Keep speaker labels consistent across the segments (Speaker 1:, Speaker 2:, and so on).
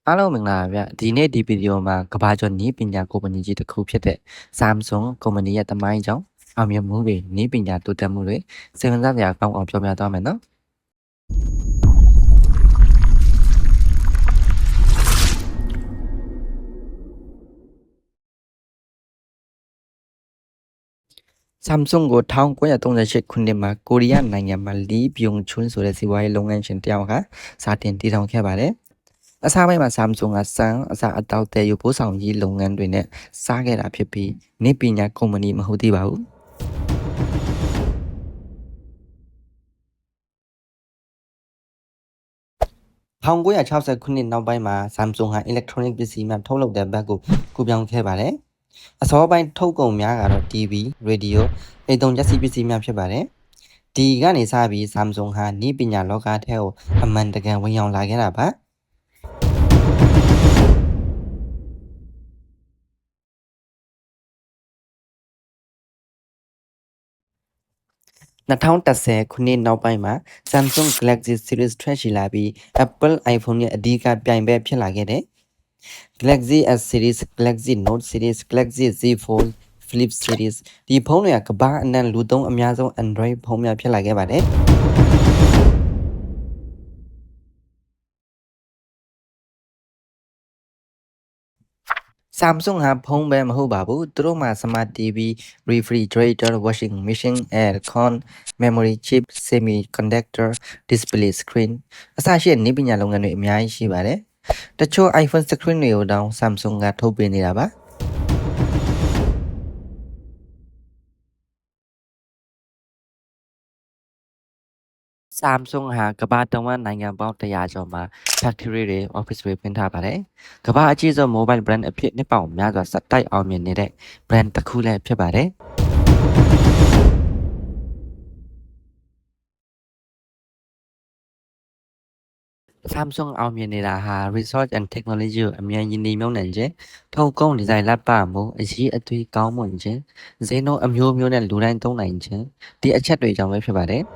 Speaker 1: အားလုံးမင်္ဂလာပါဗျဒီနေ့ဒီဗီဒီယိုမှာကမ္ဘာကျော်နည်းပညာကုမ္ပဏီကြီးတစ်ခုဖြစ်တဲ့ Samsung ကုမ္ပဏီရဲ့တမိုင်းကြောင့်အောင်မြင်မှုတွေနည်းပညာတိုးတက်မှုတွေစိတ်ဝင်စားစရာကောင်းအောင်ပြောပြသွားမယ်နော် Samsung ကို1938ခုနှစ်မှာကိုရီးယားနိုင်ငံမှာလီပြုံချွန်းဆိုတဲ့စီးပွားရေးလုပ်ငန်းရှင်တယောက်ကစတင်တည်ထောင်ခဲ့ပါတယ်အစားပိုင်းမှာ Samsung ကစံအစားအသောက်တဲ့ယူပို့ဆောင်ရေးလုပ်ငန်းတွေနဲ့စားခဲ့တာဖြစ်ပြီးနည်းပညာကုမ္ပဏီမဟုတ်သေးပါဘူး1960ခုနှစ်နောက်ပိုင်းမှာ Samsung ဟာ electronic ပစ္စည်းများထုတ်လုပ်တဲ့ဘက်ကိုကူးပြောင်းခဲ့ပါတယ်အစောပိုင်းထုတ်ကုန်များကတော့ TV, Radio, အိမ်သုံးပစ္စည်းများဖြစ်ပါတယ်ဒီကနေစပြီး Samsung ဟာနည်းပညာလောကထဲကိုအမှန်တကယ်ဝင်ရောက်လာခဲ့တာပါ2010ခုနှစ်နောက်ပိုင်းမှာ Samsung Galaxy Series ထွက်ရှိလာပြီး Apple iPhone ရဲ့အဓိကပြိုင်ဘက်ဖြစ်လာခဲ့တဲ့ Galaxy S Series, Galaxy Note Series, Galaxy Z Fold, Flip Series ဒီဖုန်းတွေကကမ္ဘာအနှံ့လူသုံးအများဆုံး Android ဖုန်းများဖြစ်လာခဲ့ပါတယ်Samsung ဟာဖုန်းပဲမဟုတ်ပါဘူးသူတို့မှာ Smart TV, Refrigerator, Washing Machine, Aircon, Memory Chip, Semiconductor, Display Screen အစရှိတဲ့နည်းပညာလုပ်ငန်းတွေအများကြီးရှိပါတယ်တချို့ iPhone screen တွေကိုတောင် Samsung ကထုတ်ပေးနေတာပါSamsung ဟာကမ္ဘာတဝန်းနိုင်ငံပေါင်း100ကျော်မှာ factory တွေ office တွေဖွင့်ထားပါတယ်။ကမ္ဘာအကြီးဆုံး mobile brand အဖြစ်နှစ်ပေါင်းများစွာဆက်တိုက်အောင်မြင်နေတဲ့ brand တစ်ခုလည်းဖြစ်ပါတယ်။ Samsung အောင်မြင်နေတာဟာ research and technology ကိုအမြန်ရင်းနှီးမြှုပ်နှံခြင်းထုတ်ကုန်ဒီဇိုင်းလက်ပမှုအရေးအသွေးကောင်းမွန်ခြင်းဈေးနှုန်းအမျိုးမျိုးနဲ့လူတိုင်းသုံးနိုင်ခြင်းဒီအချက်တွေကြောင့်ပဲဖြစ်ပါတယ်။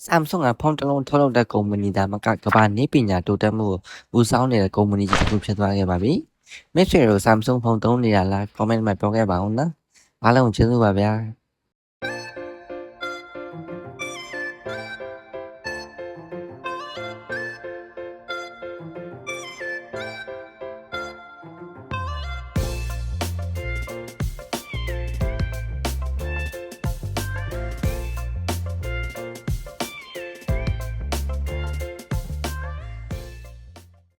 Speaker 1: Samsung ကဖုန်းတစ်လုံးထုတ်လုပ်တဲ့ကုမ္ပဏီဒါမှကကမ္ဘာနည်းပညာတိုးတက်မှုကိုဦးဆောင်နေတဲ့ကုမ္ပဏီကြီးတစ်ခုဖြစ်သွားခဲ့ပါပြီ။မိတ်ဆွေတို့ Samsung ဖုန်းသုံးနေတာလား comment မှာပြောခဲ့ပါဦးနော်။အားလုံးကျေးဇူးပါဗျာ။